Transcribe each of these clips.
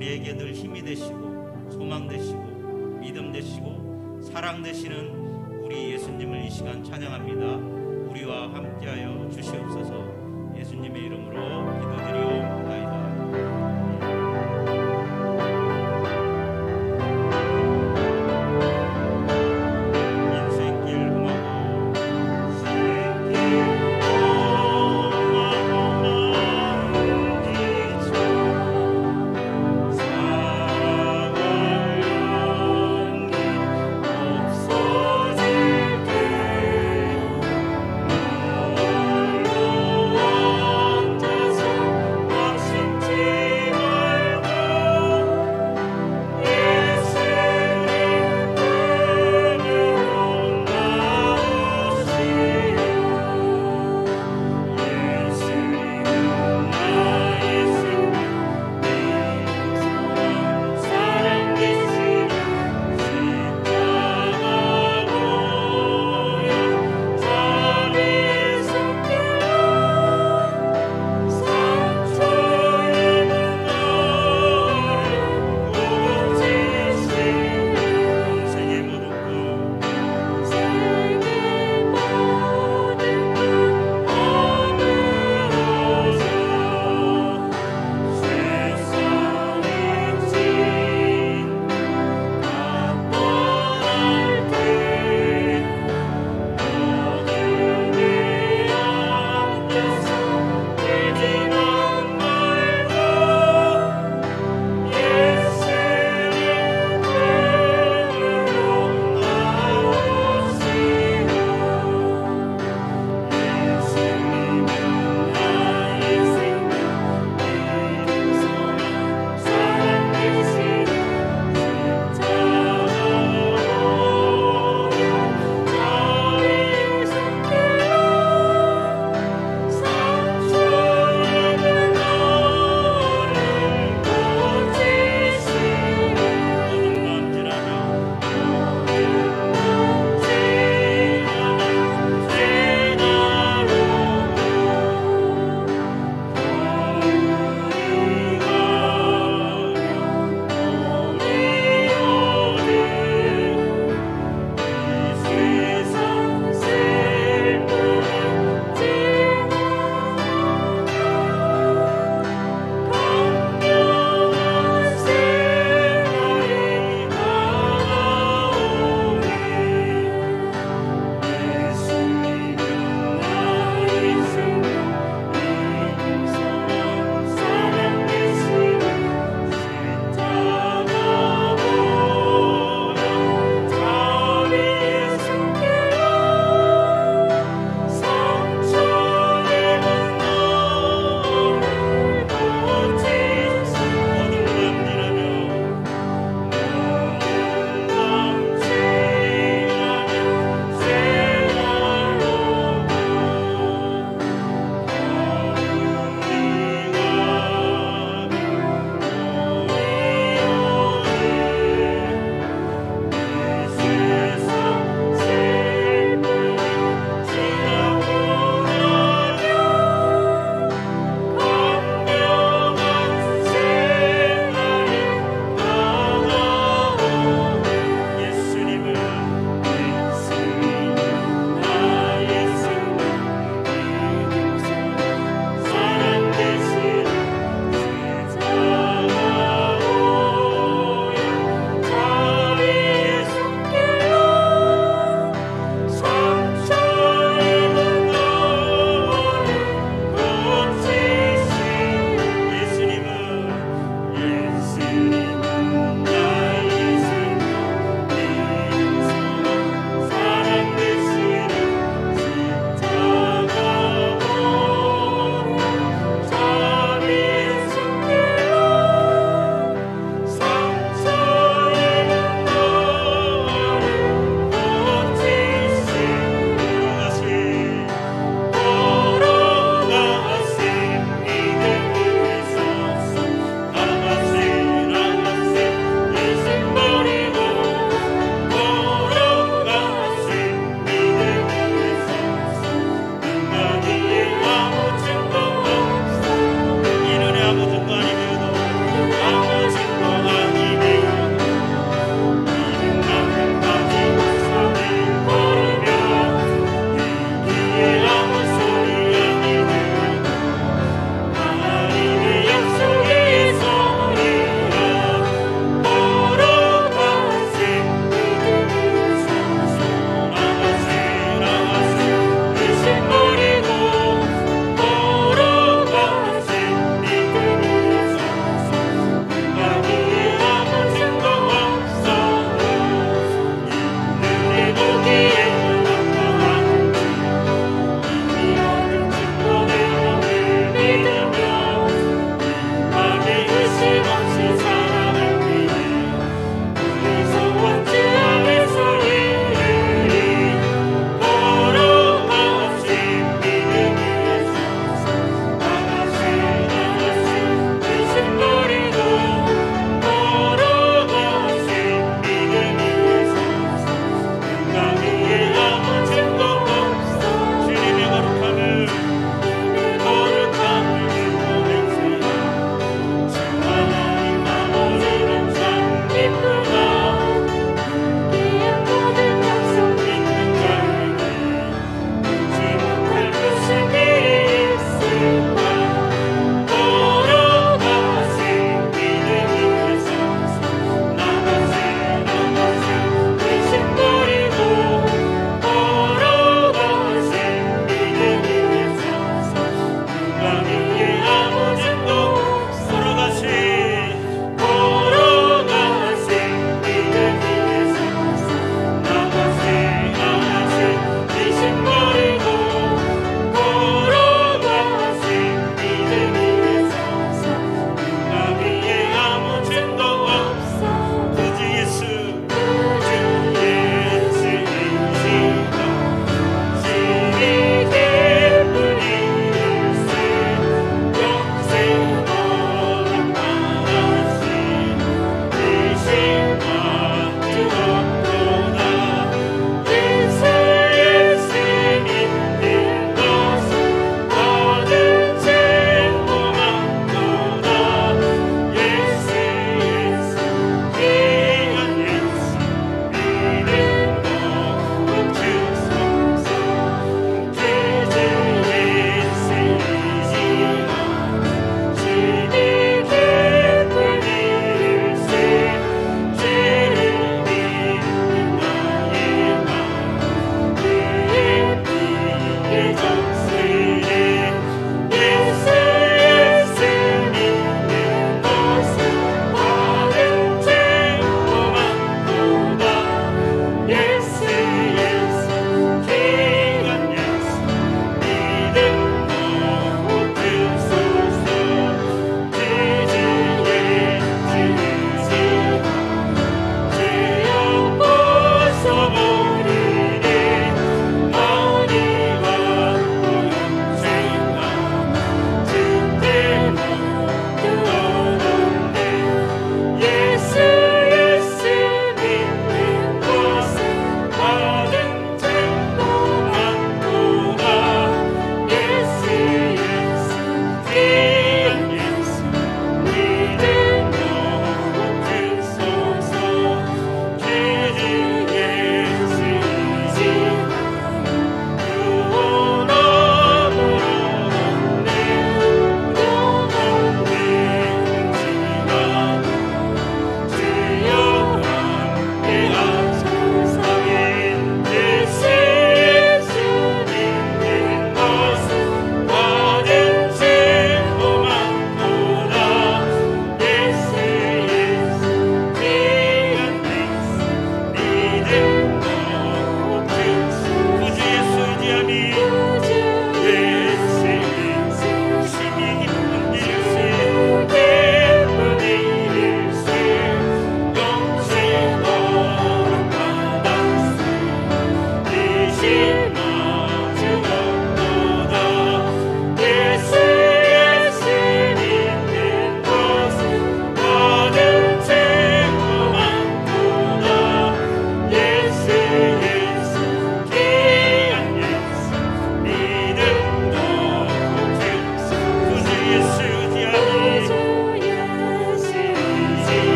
우리에게 늘 힘이 되시고 소망 되시고 믿음 되시고 사랑 되시는 우리 예수님을 이 시간 찬양합니다. 우리와 함께하여 주시옵소서. 예수님의 이름으로 기도드리옵나이다. 없어질 때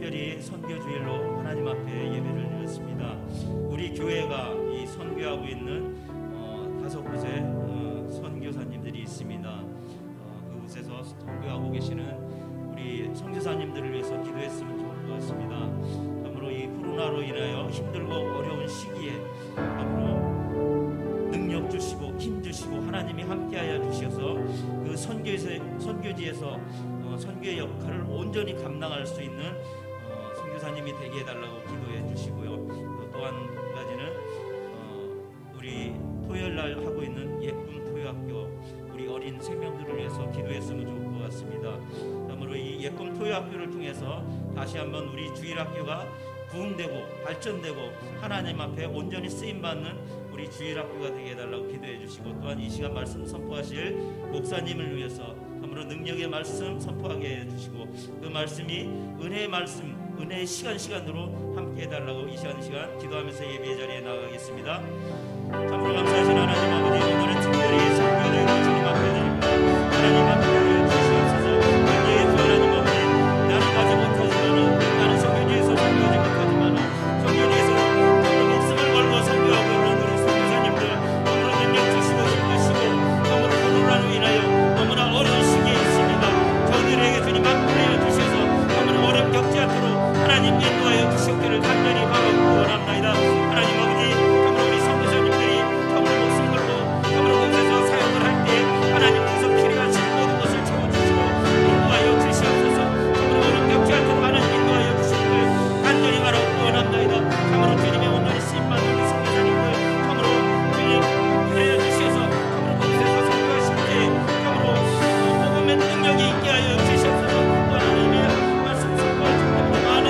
특별히 선교주일로 하나님 앞에 예배를 드렸습니다. 우리 교회가 이 선교하고 있는 5곳의 선교사님들이 있습니다. 그곳에서 선교하고 계시는 우리 선교사님들을 위해서 기도했으면 좋을 것 같습니다. 참으로 이 코로나로 인하여 힘들고 어려운 시기에 참으로 능력 주시고 힘 주시고 하나님이 함께하여 주셔서 그 선교지에서 선교의 역할을 온전히 감당할 수 있는 선교사님이 되게 해달라고 기도해 주시고요. 또 한 가지는 우리 토요일날 하고 있는 예쁨 토요학교 우리 어린 생명들을 위해서 기도했으면 좋을 것 같습니다. 참으로 이 예쁨 토요학교를 통해서 다시 한번 우리 주일학교가 부흥되고 발전되고 하나님 앞에 온전히 쓰임받는 우리 주일학교가 되게 해달라고 기도해 주시고, 또한 이 시간 말씀 선포하실 목사님을 위해서 참으로 능력의 말씀 선포하게 해주시고, 그 말씀이 은혜의 말씀, 은혜의 시간으로 함께 해달라고 이 시간 기도하면서 예배의 자리에 나가겠습니다. 참으로 감사하신 하나님 아버지, 오늘은 특별히 선교를 주님 앞에 드립니다. 하나님 앞에 주시옵소서. 은혜의 주 하나님 아버지, 나는 가지 못하지만은, 나는 선교지에서 선교하지 못하지만은 선교지에서 목숨을 걸고 선교하고 있는 우리 선교사님들 참으로 능력 주시고 힘 주시고 참으로 코로나로 인하여 너무나 어려운 시기에 있습니다. 저들에게 주님 함께하여 주셔서 참으로 어렵게 겪지 않도록 하나님 인도하여 주시기를 간절히 바라고 원합니다. 하나님 아버지, 참으로 우리 선교사님들이 참으로 목숨 걸고 참으로 곳에서 사역을 할 때 하나님께서 필요하신 모든 것을 채워주시고 인도하여 주시옵소서. 참으로 어렵게 겪지 않도록 하나님 인도하여 주시기를 간절히 바라고 원합니다. 참으로 주님의 온전히 쓰임받는 우리 선교사님들 참으로 주님 인도하여 주셔서 참으로 곳에서 선교하실 때 참으로 복음의 능력이 있게 하여 주시옵소서. 또 하나님의 말씀 선포할 정도로 많은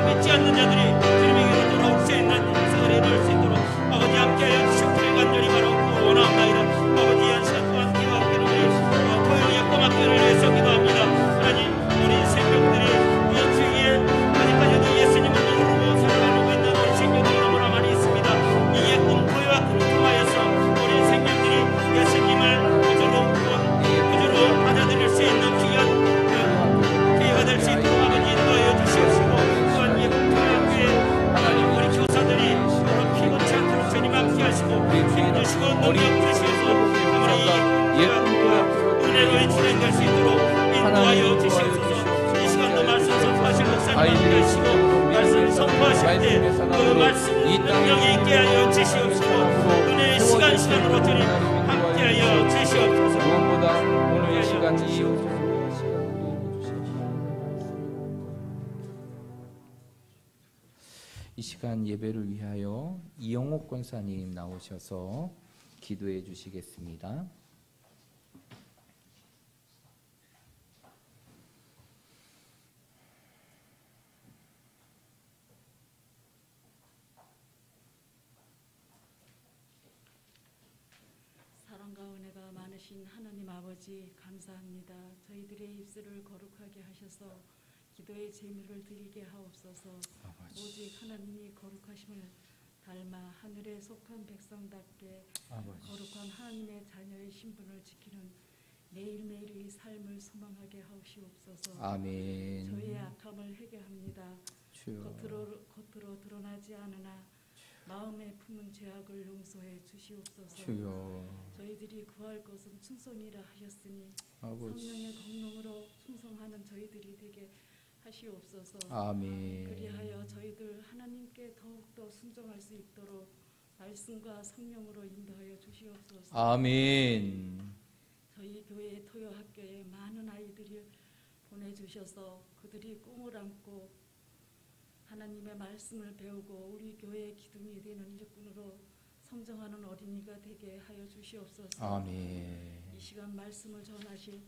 믿지 않는 자들이 주님에게로 돌아올 수 있는 역사를 이룰 수 있도록 아버지 함께하여 주시기를 간절히 바라고 원합니다. 아버지 한 시간 동안 기도학교를 토요일 예쁨학교를 위해서 기도합니다. 하나님, 우리 생명들이 이 주위에 아직까지도 예수님을 모르고 살아가고 있는 우리 생명들이 너무나 많이 있습니다. 이 예쁨 토요학교를 통하여서 우리 생명들이 예수님을 구주로 받아들일 수 있는 귀한 기회가 될 수 있도록 아버지 인도하여 주시옵시고, 또한 예쁨 토요학교에 우리 교사들이 서로 피곤치 않도록 주님 함께 하시고 힘 주시고 능력 주시어서 우리 예쁨과 은혜로 진행될 수 있도록 인도하여 주시옵소서. 이 시간도 말씀 선포하실 목사님 함께 하시고 말씀 선포하실 때 그 말씀 능력이 있게 하여 주시옵소서. 은혜의 시간으로 주님 함께 하여 주시옵소서. 무엇보다 오늘 이 시간이 이 시간 예배를 위하여 이영옥 권사님 나오셔서 기도해 주시겠습니다. 사랑과 은혜가 많으신 하나님 아버지 감사합니다. 저희들의 입술을 거룩하게 하셔서 기도의 재물을 드리게 하옵소서. 오직 하나님이 거룩하심을 닮아 하늘에 속한 백성답게 거룩한 하나님의 자녀의 신분을 지키는 매일매일의 삶을 소망하게 하옵시옵소서. 아멘. 저희의 악함을 회개합니다. 주여. 겉으로 드러나지 않으나 마음에 품은 죄악을 용서해 주시옵소서. 주여. 저희들이 구할 것은 충성이라 하셨으니 아버지. 성령의 공로로 충성하는 저희들이 되게 하시옵소서. 아멘. 그리하여 저희들 하나님께 더욱더 순종할 수 있도록 말씀과 성령으로 인도하여 주시옵소서. 아멘. 저희 교회 토요학교에 많은 아이들이 보내주셔서 그들이 꿈을 안고 하나님의 말씀을 배우고 우리 교회의 기둥이 되는 일꾼으로 성장하는 어린이가 되게 하여 주시옵소서. 아멘. 이 시간 말씀을 전하실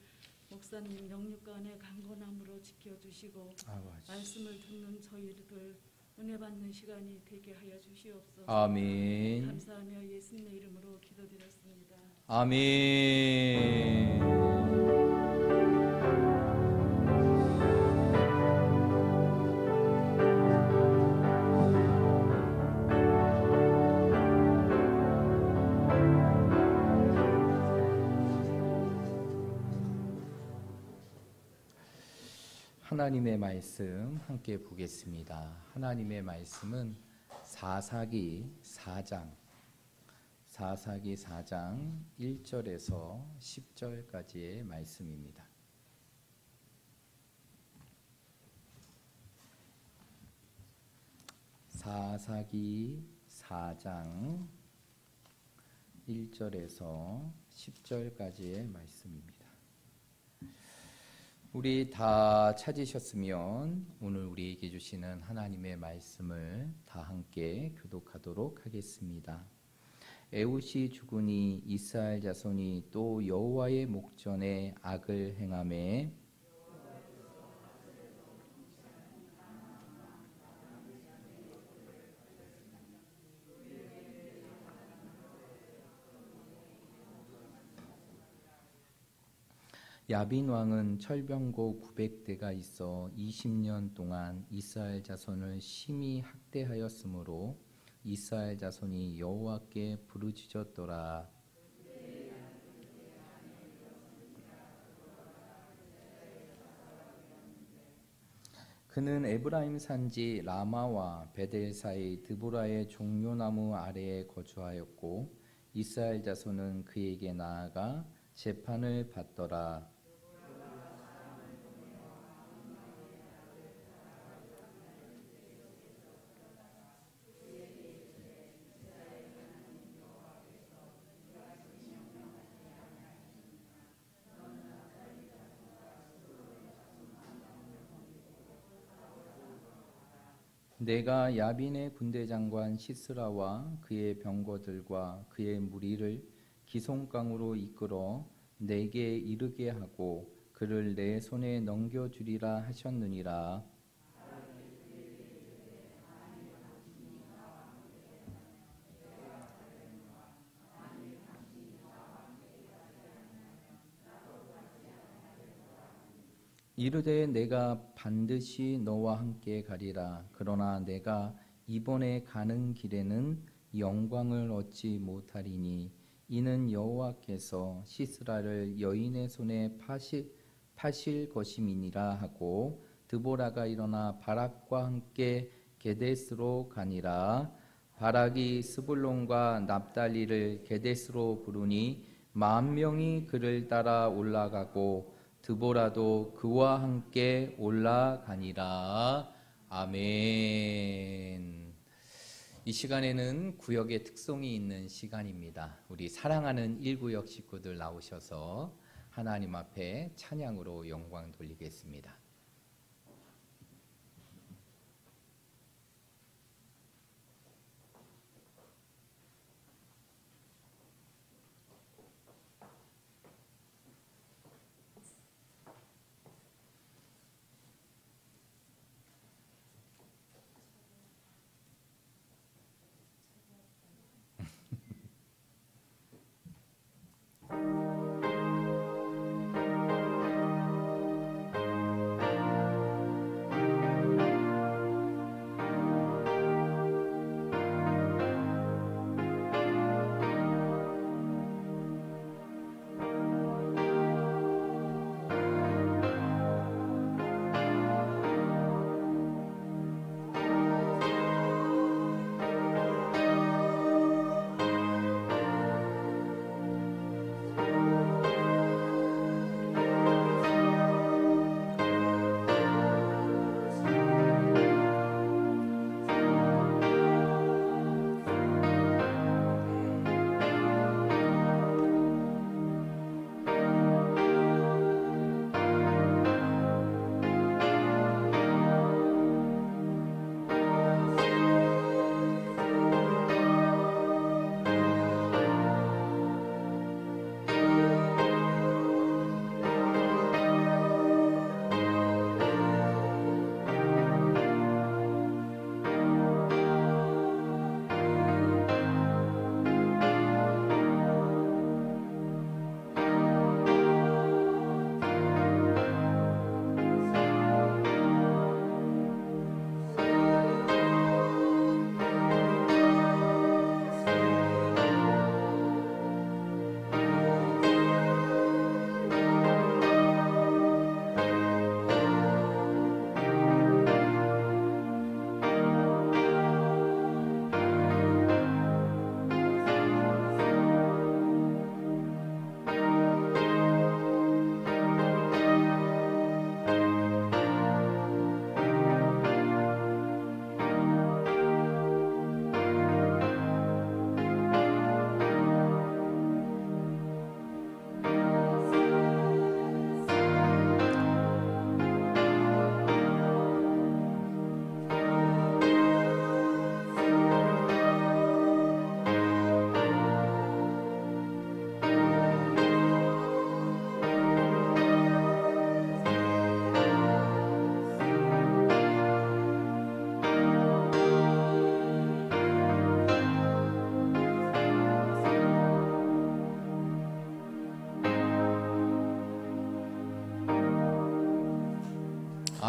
목사님 영육간의 강건함으로 지켜주시고 아버지. 말씀을 듣는 저희들 은혜 받는 시간이 되게 하여 주시옵소서. 아멘. 감사하며 예수님의 이름으로 기도드렸습니다. 아멘. 하나님의 말씀 함께 보겠습니다. 하나님의 말씀은 사사기 4장 1절에서 10절까지의 말씀입니다. 사사기 4장 1절에서 10절까지의 말씀입니다. 우리 다 찾으셨으면 오늘 우리에게 주시는 하나님의 말씀을 다 함께 교독하도록 하겠습니다. 에훗이 죽으니 이스라엘 자손이 또 여호와의 목전에 악을 행하매 야빈 왕은 철병고 900대가 있어 20년 동안 이스라엘 자손을 심히 학대하였으므로 이스라엘 자손이 여호와께 부르짖었더라. 그는 에브라임 산지 라마와 베델 사이 드보라의 종려나무 아래에 거주하였고 이스라엘 자손은 그에게 나아가 재판을 받더라. 내가 야빈의 군대장관 시스라와 그의 병거들과 그의 무리를 기송강으로 이끌어 내게 이르게 하고 그를 내 손에 넘겨주리라 하셨느니라. 이르되 내가 반드시 너와 함께 가리라. 그러나 내가 이번에 가는 길에는 영광을 얻지 못하리니 이는 여호와께서 시스라를 여인의 손에 파실 것임이니라 하고 드보라가 일어나 바락과 함께 게데스로 가니라. 바락이 스불론과 납달리를 게데스로 부르니 10,000명이 그를 따라 올라가고 드보라도 그와 함께 올라가니라. 아멘. 이 시간에는 구역의 특성이 있는 시간입니다. 우리 사랑하는 1구역 식구들 나오셔서 하나님 앞에 찬양으로 영광 돌리겠습니다.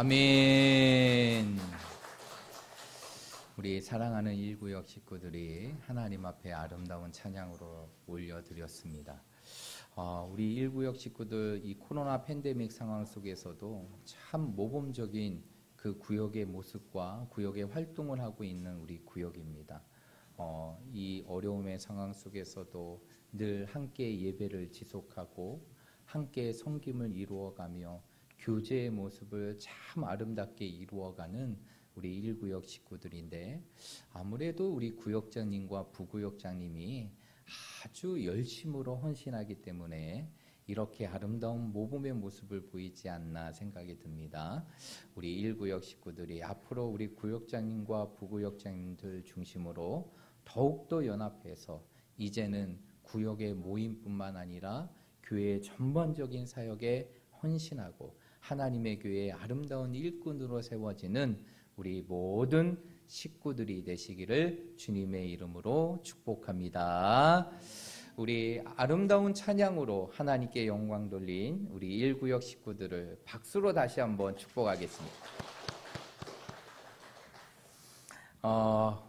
아멘. 우리 사랑하는 1구역 식구들이 하나님 앞에 아름다운 찬양으로 올려드렸습니다. 우리 1구역 식구들 이 코로나 팬데믹 상황 속에서도 참 모범적인 그 구역의 모습과 구역의 활동을 하고 있는 우리 구역입니다. 이 어려움의 상황 속에서도 늘 함께 예배를 지속하고 함께 섬김을 이루어가며 교제의 모습을 참 아름답게 이루어가는 우리 1구역 식구들인데, 아무래도 우리 구역장님과 부구역장님이 아주 열심으로 헌신하기 때문에 이렇게 아름다운 모범의 모습을 보이지 않나 생각이 듭니다. 우리 1구역 식구들이 앞으로 우리 구역장님과 부구역장님들 중심으로 더욱더 연합해서 이제는 구역의 모임뿐만 아니라 교회의 전반적인 사역에 헌신하고 하나님의 교회의 아름다운 일꾼으로 세워지는 우리 모든 식구들이 되시기를 주님의 이름으로 축복합니다. 우리 아름다운 찬양으로 하나님께 영광 돌린 우리 1구역 식구들을 박수로 다시 한번 축복하겠습니다.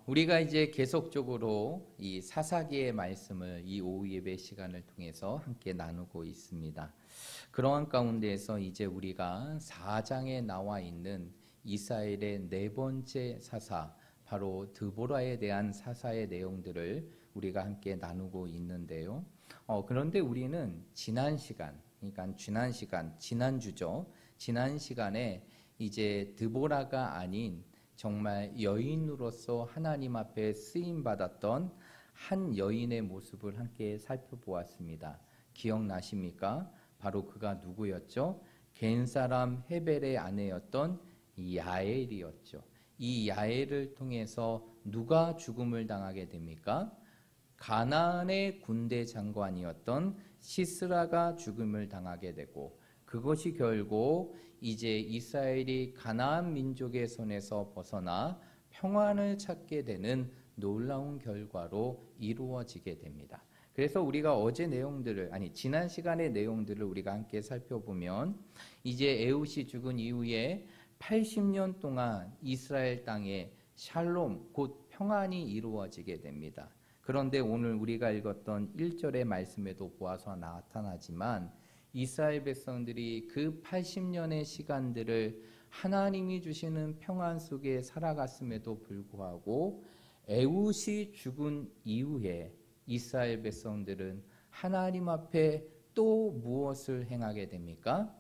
우리가 이제 계속적으로 이 사사기의 말씀을 이 오후 예배 시간을 통해서 함께 나누고 있습니다. 그러한 가운데에서 이제 우리가 4장에 나와 있는 이스라엘의 네 번째 사사, 바로 드보라에 대한 사사의 내용들을 우리가 함께 나누고 있는데요. 그런데 우리는 지난주죠. 지난 시간에 이제 드보라가 아닌 정말 여인으로서 하나님 앞에 쓰임받았던 한 여인의 모습을 함께 살펴보았습니다. 기억나십니까? 바로 그가 누구였죠? 겐사람 헤벨의 아내였던 야엘이었죠. 이 야엘을 통해서 누가 죽음을 당하게 됩니까? 가나안의 군대 장관이었던 시스라가 죽음을 당하게 되고, 그것이 결국 이제 이스라엘이 가나안 민족의 손에서 벗어나 평안을 찾게 되는 놀라운 결과로 이루어지게 됩니다. 그래서 우리가 지난 시간의 내용들을 우리가 함께 살펴보면, 이제 에훗이 죽은 이후에 80년 동안 이스라엘 땅에 샬롬, 곧 평안이 이루어지게 됩니다. 그런데 오늘 우리가 읽었던 1절의 말씀에도 보아서 나타나지만, 이스라엘 백성들이 그 80년의 시간들을 하나님이 주시는 평안 속에 살아갔음에도 불구하고 에훗이 죽은 이후에 이스라엘 백성들은 하나님 앞에 또 무엇을 행하게 됩니까?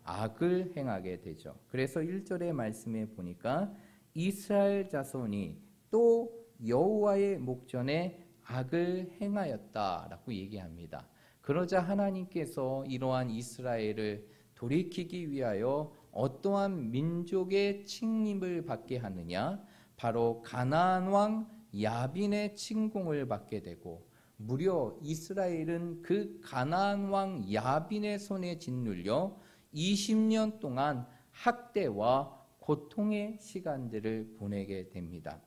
악을 행하게 되죠. 그래서 1절의 말씀에 보니까 이스라엘 자손이 또 여호와의 목전에 악을 행하였다라고 얘기합니다. 그러자 하나님께서 이러한 이스라엘을 돌이키기 위하여 어떠한 민족의 칭림을 받게 하느냐? 바로 가나안 왕 야빈의 침공을 받게 되고, 무려 이스라엘은 그 가나안 왕 야빈의 손에 짓눌려 20년 동안 학대와 고통의 시간들을 보내게 됩니다.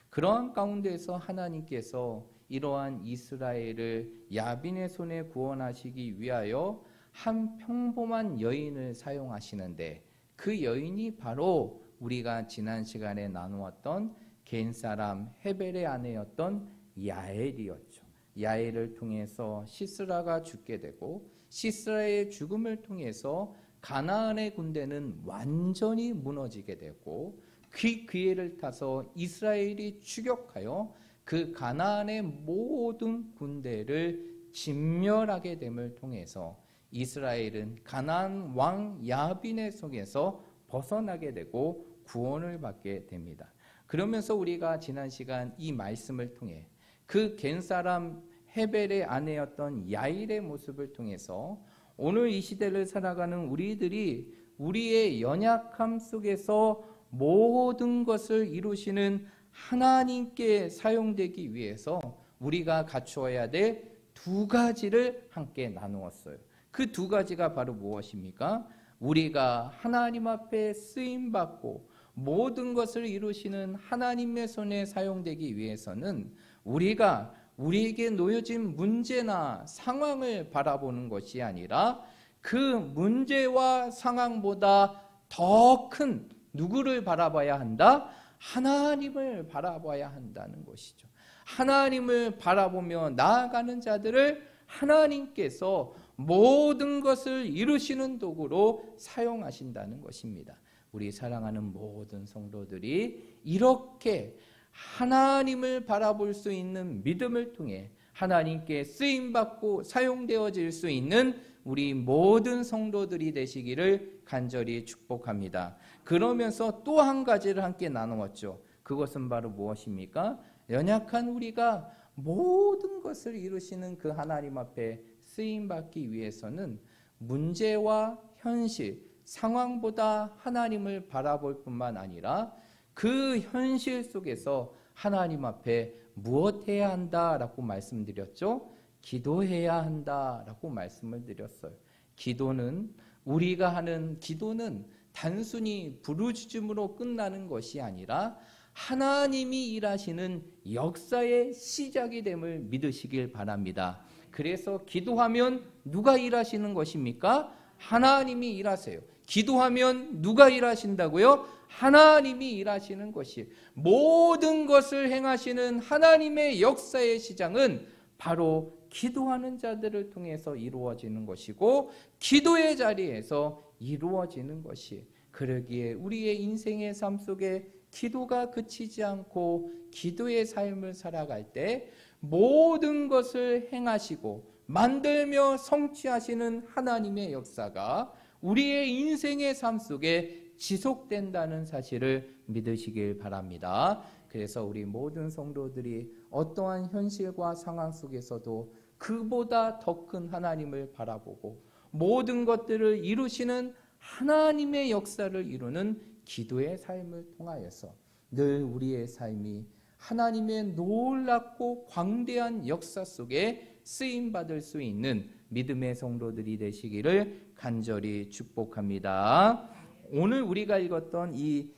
그러한 가운데서 하나님께서 이러한 이스라엘을 야빈의 손에 구원하시기 위하여 한 평범한 여인을 사용하시는데, 그 여인이 바로 우리가 지난 시간에 나누었던 겐사람 헤벨의 아내였던 야엘이었죠. 야엘을 통해서 시스라가 죽게 되고, 시스라의 죽음을 통해서 가나안의 군대는 완전히 무너지게 되고, 그 기회를 타서 이스라엘이 추격하여 그 가나안의 모든 군대를 진멸하게 됨을 통해서 이스라엘은 가나안 왕 야빈의 속에서 벗어나게 되고 구원을 받게 됩니다. 그러면서 우리가 지난 시간 이 말씀을 통해 그 겐사람 헤벨의 아내였던 야일의 모습을 통해서 오늘 이 시대를 살아가는 우리들이 우리의 연약함 속에서 모든 것을 이루시는 하나님께 사용되기 위해서 우리가 갖추어야 될 두 가지를 함께 나누었어요. 그 두 가지가 바로 무엇입니까? 우리가 하나님 앞에 쓰임받고 모든 것을 이루시는 하나님의 손에 사용되기 위해서는 우리가 우리에게 놓여진 문제나 상황을 바라보는 것이 아니라 그 문제와 상황보다 더 큰 누구를 바라봐야 한다? 하나님을 바라봐야 한다는 것이죠. 하나님을 바라보며 나아가는 자들을 하나님께서 모든 것을 이루시는 도구로 사용하신다는 것입니다. 우리 사랑하는 모든 성도들이 이렇게 하나님을 바라볼 수 있는 믿음을 통해 하나님께 쓰임받고 사용되어질 수 있는 우리 모든 성도들이 되시기를 간절히 축복합니다. 그러면서 또 한 가지를 함께 나누었죠. 그것은 바로 무엇입니까? 연약한 우리가 모든 것을 이루시는 그 하나님 앞에 쓰임받기 위해서는 문제와 현실, 상황보다 하나님을 바라볼 뿐만 아니라 그 현실 속에서 하나님 앞에 무엇 해야 한다라고 말씀드렸죠? 기도해야 한다라고 말씀을 드렸어요. 기도는 우리가 하는 기도는 단순히 부르짖음으로 끝나는 것이 아니라 하나님이 일하시는 역사의 시작이 됨을 믿으시길 바랍니다. 그래서 기도하면 누가 일하시는 것입니까? 하나님이 일하세요. 기도하면 누가 일하신다고요? 하나님이 일하시는 것이 모든 것을 행하시는 하나님의 역사의 시작은 바로 기도하는 자들을 통해서 이루어지는 것이고 기도의 자리에서 이루어지는 것이 그러기에 우리의 인생의 삶 속에 기도가 그치지 않고 기도의 삶을 살아갈 때 모든 것을 행하시고 만들며 성취하시는 하나님의 역사가 우리의 인생의 삶 속에 지속된다는 사실을 믿으시길 바랍니다. 그래서 우리 모든 성도들이 어떠한 현실과 상황 속에서도 그보다 더 큰 하나님을 바라보고 모든 것들을 이루시는 하나님의 역사를 이루는 기도의 삶을 통하여서 늘 우리의 삶이 하나님의 놀랍고 광대한 역사 속에 쓰임받을 수 있는 믿음의 성도들이 되시기를 간절히 축복합니다. 오늘 우리가 읽었던 이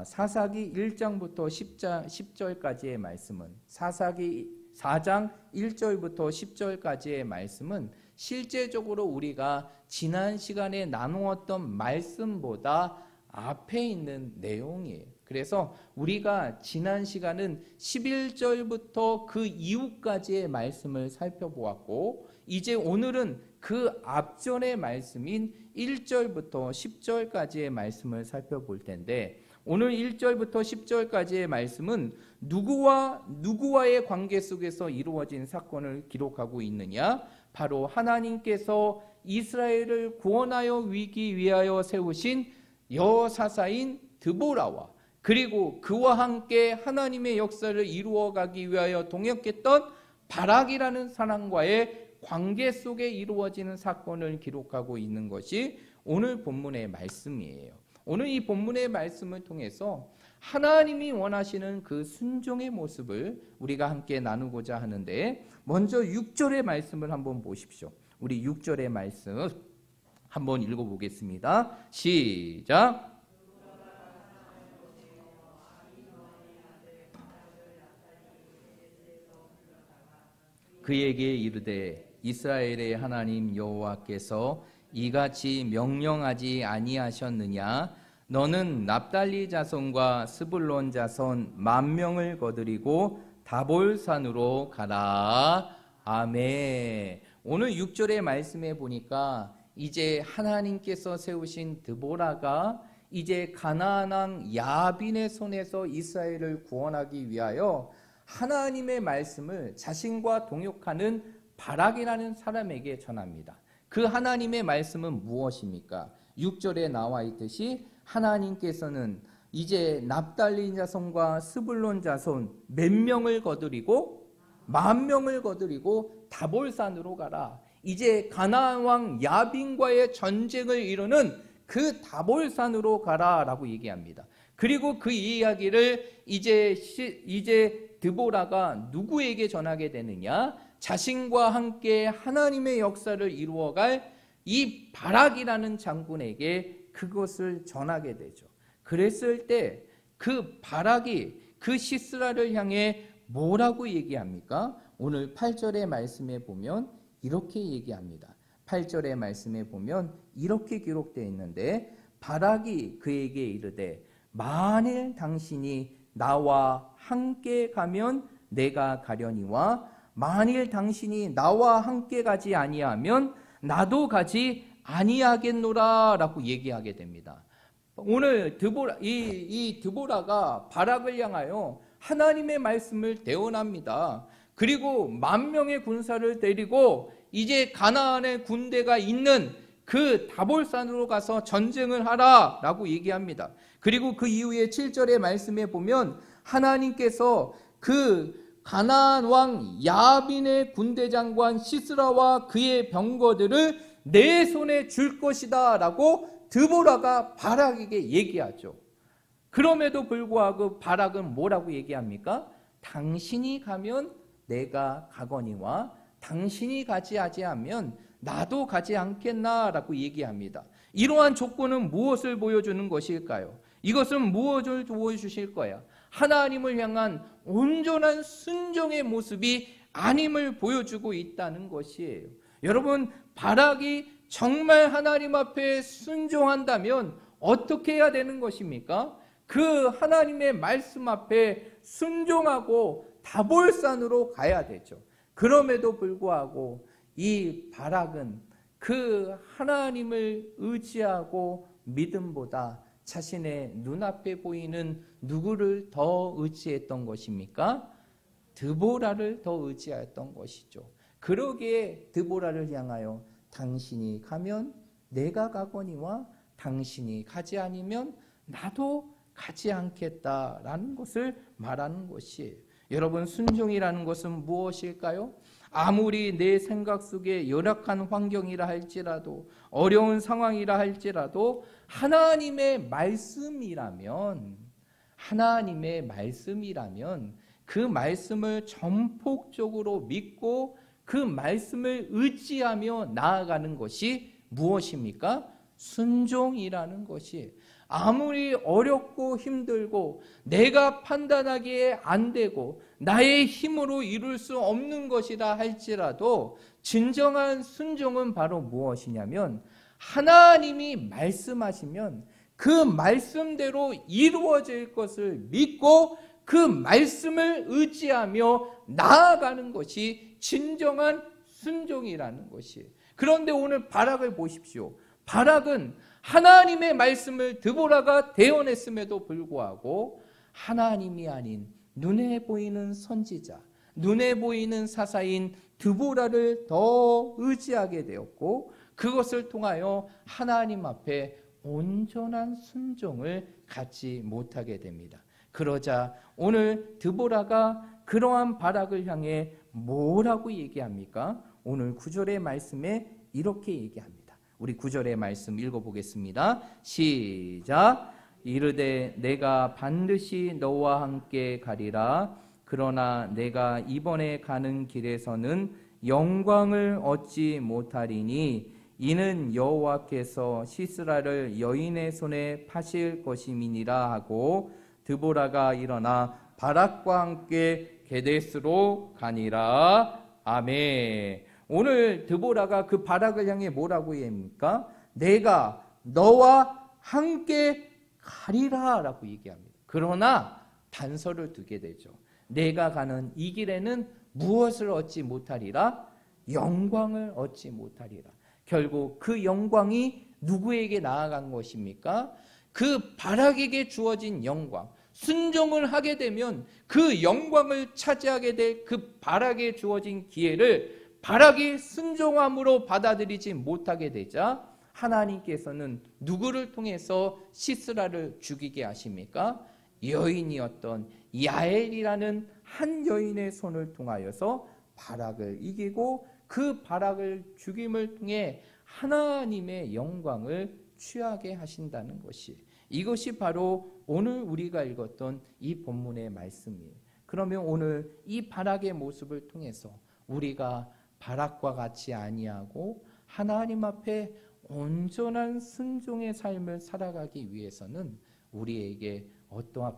사사기 1장부터 10절까지의 말씀은 사사기 4장 1절부터 10절까지의 말씀은 실제적으로 우리가 지난 시간에 나누었던 말씀보다 앞에 있는 내용이에요. 그래서 우리가 지난 시간은 11절부터 그 이후까지의 말씀을 살펴보았고 이제 오늘은 그 앞전의 말씀인 1절부터 10절까지의 말씀을 살펴볼 텐데 오늘 1절부터 10절까지의 말씀은 누구와의 관계 속에서 이루어진 사건을 기록하고 있느냐? 바로 하나님께서 이스라엘을 구원하여 위기 위하여 세우신 여사사인 드보라와 그리고 그와 함께 하나님의 역사를 이루어가기 위하여 동역했던 바락이라는 사람과의 관계 속에 이루어지는 사건을 기록하고 있는 것이 오늘 본문의 말씀이에요. 오늘 이 본문의 말씀을 통해서 하나님이 원하시는 그 순종의 모습을 우리가 함께 나누고자 하는데 먼저 6절의 말씀을 한번 보십시오. 우리 6절의 말씀 한번 읽어보겠습니다. 시작. 그에게 이르되 이스라엘의 하나님 여호와께서 이같이 명령하지 아니하셨느냐? 너는 납달리 자손과 스불론 자손 10,000명을 거두리고 다볼산으로 가라. 아멘. 오늘 6절의 말씀에 보니까 이제 하나님께서 세우신 드보라가 이제 가나안 왕 야빈의 손에서 이스라엘을 구원하기 위하여 하나님의 말씀을 자신과 동역하는 바락이라는 사람에게 전합니다. 그 하나님의 말씀은 무엇입니까? 6절에 나와 있듯이 하나님께서는 이제 납달리 자손과 스불론 자손 몇 명을 거두리고 10,000명을 거두리고 다볼산으로 가라. 이제 가나안 왕 야빈과의 전쟁을 이루는 그 다볼산으로 가라라고 얘기합니다. 그리고 그 이야기를 이제 드보라가 누구에게 전하게 되느냐? 자신과 함께 하나님의 역사를 이루어갈 이 바락이라는 장군에게 그것을 전하게 되죠. 그랬을 때 그 바락이 그 시스라를 향해 뭐라고 얘기합니까? 오늘 8절의 말씀에 보면 이렇게 얘기합니다. 8절의 말씀에 보면 이렇게 기록되어 있는데 바락이 그에게 이르되 만일 당신이 나와 함께 가면 내가 가려니와 만일 당신이 나와 함께 가지 아니하면 나도 가지 아니하겠노라 라고 얘기하게 됩니다. 오늘 이 드보라가 바락을 향하여 하나님의 말씀을 대언합니다. 그리고 10,000명의 군사를 데리고 이제 가나안의 군대가 있는 그 다볼산으로 가서 전쟁을 하라 라고 얘기합니다. 그리고 그 이후에 7절의 말씀에 보면 하나님께서 그 가나안 왕 야빈의 군대 장관 시스라와 그의 병거들을 내 손에 줄 것이다 라고 드보라가 바락에게 얘기하죠. 그럼에도 불구하고 바락은 뭐라고 얘기합니까? 당신이 가면 내가 가거니와 당신이 가지 아니하면 나도 가지 않겠나라고 얘기합니다. 이러한 조건은 무엇을 보여주는 것일까요? 이것은 무엇을 보여주실 거야? 하나님을 향한 온전한 순종의 모습이 아님을 보여주고 있다는 것이에요. 여러분, 바락이 정말 하나님 앞에 순종한다면 어떻게 해야 되는 것입니까? 그 하나님의 말씀 앞에 순종하고 다볼산으로 가야 되죠. 그럼에도 불구하고 이 바락은 그 하나님을 의지하고 믿음보다 자신의 눈앞에 보이는 누구를 더 의지했던 것입니까? 드보라를 더 의지했던 것이죠. 그러기에 드보라를 향하여 당신이 가면 내가 가거니와 당신이 가지 아니면 나도 가지 않겠다라는 것을 말하는 것이에요. 여러분, 순종이라는 것은 무엇일까요? 아무리 내 생각 속에 열악한 환경이라 할지라도 어려운 상황이라 할지라도 하나님의 말씀이라면 그 말씀을 전폭적으로 믿고 그 말씀을 의지하며 나아가는 것이 무엇입니까? 순종이라는 것이. 아무리 어렵고 힘들고 내가 판단하기에 안 되고 나의 힘으로 이룰 수 없는 것이라 할지라도 진정한 순종은 바로 무엇이냐면 하나님이 말씀하시면 그 말씀대로 이루어질 것을 믿고 그 말씀을 의지하며 나아가는 것이 진정한 순종이라는 것이에요. 그런데 오늘 바락을 보십시오. 바락은 하나님의 말씀을 드보라가 대언했음에도 불구하고 하나님이 아닌 눈에 보이는 선지자, 눈에 보이는 사사인 드보라를 더 의지하게 되었고 그것을 통하여 하나님 앞에 온전한 순종을 갖지 못하게 됩니다. 그러자 오늘 드보라가 그러한 바락을 향해 뭐라고 얘기합니까? 오늘 9절의 말씀에 이렇게 얘기합니다. 우리 9절의 말씀 읽어보겠습니다. 시작. 이르되 내가 반드시 너와 함께 가리라. 그러나 내가 이번에 가는 길에서는 영광을 얻지 못하리니 이는 여호와께서 시스라를 여인의 손에 파실 것임이니라 하고 드보라가 일어나 바락과 함께 게데스로 가니라. 아멘. 오늘 드보라가 그 바락을 향해 뭐라고 얘기합니까? 내가 너와 함께 가리라 라고 얘기합니다. 그러나 단서를 두게 되죠. 내가 가는 이 길에는 무엇을 얻지 못하리라? 영광을 얻지 못하리라. 결국 그 영광이 누구에게 나아간 것입니까? 그 바락에게 주어진 영광. 순종을 하게 되면 그 영광을 차지하게 될 그 바락에 주어진 기회를 바락이 순종함으로 받아들이지 못하게 되자 하나님께서는 누구를 통해서 시스라를 죽이게 하십니까? 여인이었던 야엘이라는 한 여인의 손을 통하여서 바락을 이기고 그 바락을 죽임을 통해 하나님의 영광을 취하게 하신다는 것이, 이것이 바로 오늘 우리가 읽었던 이 본문의 말씀이에요. 그러면 오늘 이 바락의 모습을 통해서 우리가 바락과 같이 아니하고 하나님 앞에 온전한 순종의 삶을 살아가기 위해서는 우리에게 어떠한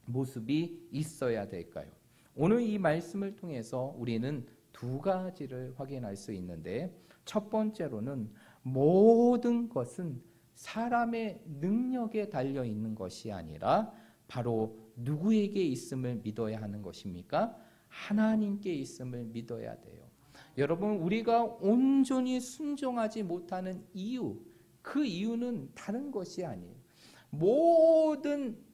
모습이 있어야 될까요? 오늘 이 말씀을 통해서 우리는 두 가지를 확인할 수 있는데, 첫 번째로는 모든 것은 사람의 능력에 달려 있는 것이 아니라 바로 누구에게 있음을 믿어야 하는 것입니까? 하나님께 있음을 믿어야 돼요. 여러분, 우리가 온전히 순종하지 못하는 이유, 그 이유는 다른 것이 아니에요. 모든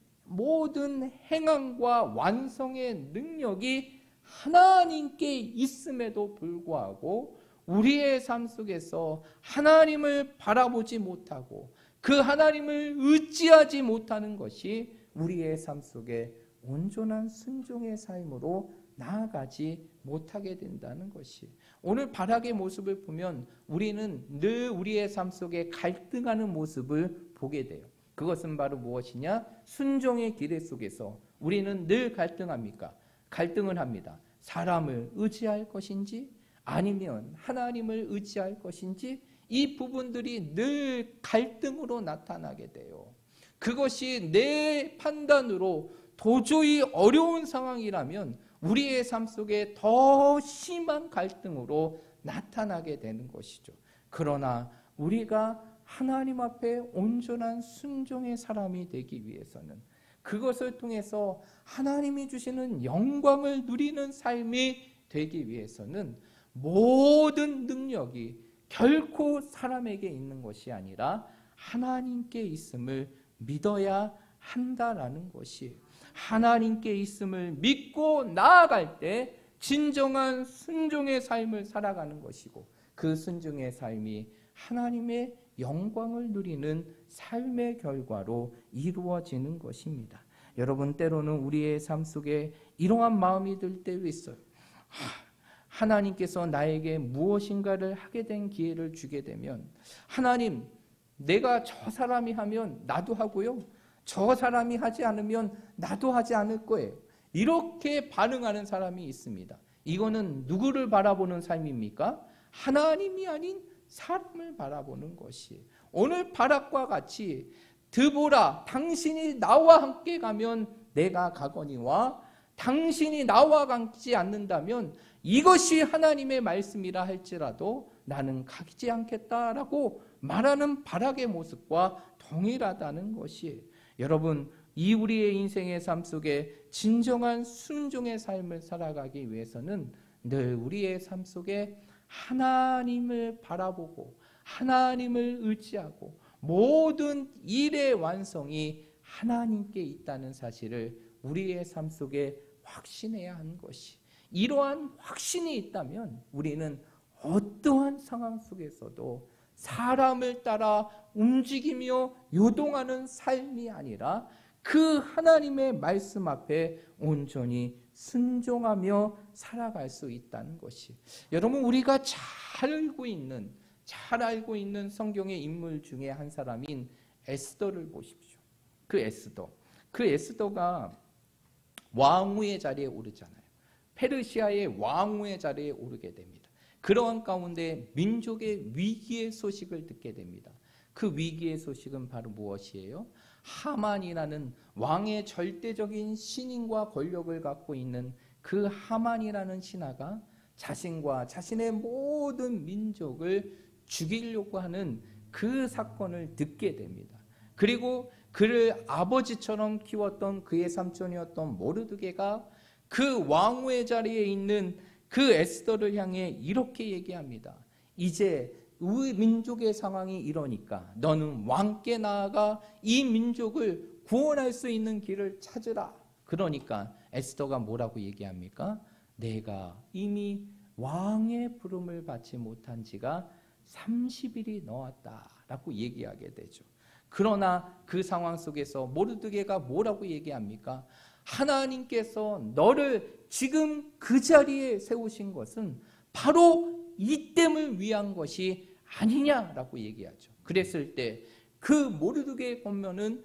행함과 완성의 능력이 하나님께 있음에도 불구하고 우리의 삶 속에서 하나님을 바라보지 못하고 그 하나님을 의지하지 못하는 것이 우리의 삶 속에 온전한 순종의 삶으로 나아가지 못하게 된다는 것이, 오늘 발악의 모습을 보면 우리는 늘 우리의 삶 속에 갈등하는 모습을 보게 돼요. 그것은 바로 무엇이냐? 순종의 길 속에서 우리는 늘 갈등합니까? 갈등을 합니다. 사람을 의지할 것인지 아니면 하나님을 의지할 것인지, 이 부분들이 늘 갈등으로 나타나게 돼요. 그것이 내 판단으로 도저히 어려운 상황이라면 우리의 삶 속에 더 심한 갈등으로 나타나게 되는 것이죠. 그러나 우리가 하나님 앞에 온전한 순종의 사람이 되기 위해서는, 그것을 통해서 하나님이 주시는 영광을 누리는 삶이 되기 위해서는 모든 능력이 결코 사람에게 있는 것이 아니라 하나님께 있음을 믿어야 한다라는 것이, 하나님께 있음을 믿고 나아갈 때 진정한 순종의 삶을 살아가는 것이고, 그 순종의 삶이 하나님의 영광을 누리는 삶의 결과로 이루어지는 것입니다. 여러분, 때로는 우리의 삶 속에 이러한 마음이 들 때도 있어요. 하나님께서 나에게 무엇인가를 하게 된 기회를 주게 되면, 하나님, 내가 저 사람이 하면 나도 하고요, 저 사람이 하지 않으면 나도 하지 않을 거예요. 이렇게 반응하는 사람이 있습니다. 이거는 누구를 바라보는 삶입니까? 하나님이 아닌 사람을 바라보는 것이, 오늘 바락과 같이 드보라, 당신이 나와 함께 가면 내가 가거니와 당신이 나와 가지 않는다면 이것이 하나님의 말씀이라 할지라도 나는 가지 않겠다라고 말하는 바락의 모습과 동일하다는 것이, 여러분, 이 우리의 인생의 삶 속에 진정한 순종의 삶을 살아가기 위해서는 늘 우리의 삶 속에 하나님을 바라보고 하나님을 의지하고 모든 일의 완성이 하나님께 있다는 사실을 우리의 삶 속에 확신해야 하는 것이, 이러한 확신이 있다면 우리는 어떠한 상황 속에서도 사람을 따라 움직이며 요동하는 삶이 아니라 그 하나님의 말씀 앞에 온전히 순종하며 살아갈 수 있다는 것이, 여러분, 우리가 잘 알고 있는 성경의 인물 중에 한 사람인 에스더를 보십시오. 그 에스더가 왕후의 자리에 오르잖아요. 페르시아의 왕후의 자리에 오르게 됩니다. 그러한 가운데 민족의 위기의 소식을 듣게 됩니다. 그 위기의 소식은 바로 무엇이에요? 하만이라는 왕의 절대적인 신임과 권력을 갖고 있는 그 하만이라는 신하가 자신과 자신의 모든 민족을 죽이려고 하는 그 사건을 듣게 됩니다. 그리고 그를 아버지처럼 키웠던 그의 삼촌이었던 모르드게가 그 왕후의 자리에 있는 그 에스더를 향해 이렇게 얘기합니다. 이제 우리 민족의 상황이 이러니까 너는 왕께 나아가 이 민족을 구원할 수 있는 길을 찾으라. 그러니까 에스더가 뭐라고 얘기합니까? 내가 이미 왕의 부름을 받지 못한 지가 30일이 넘었다라고 얘기하게 되죠. 그러나 그 상황 속에서 모르드게가 뭐라고 얘기합니까? 하나님께서 너를 지금 그 자리에 세우신 것은 바로 이 땜을 위한 것이 아니냐라고 얘기하죠. 그랬을 때 그 모르드게의 권면은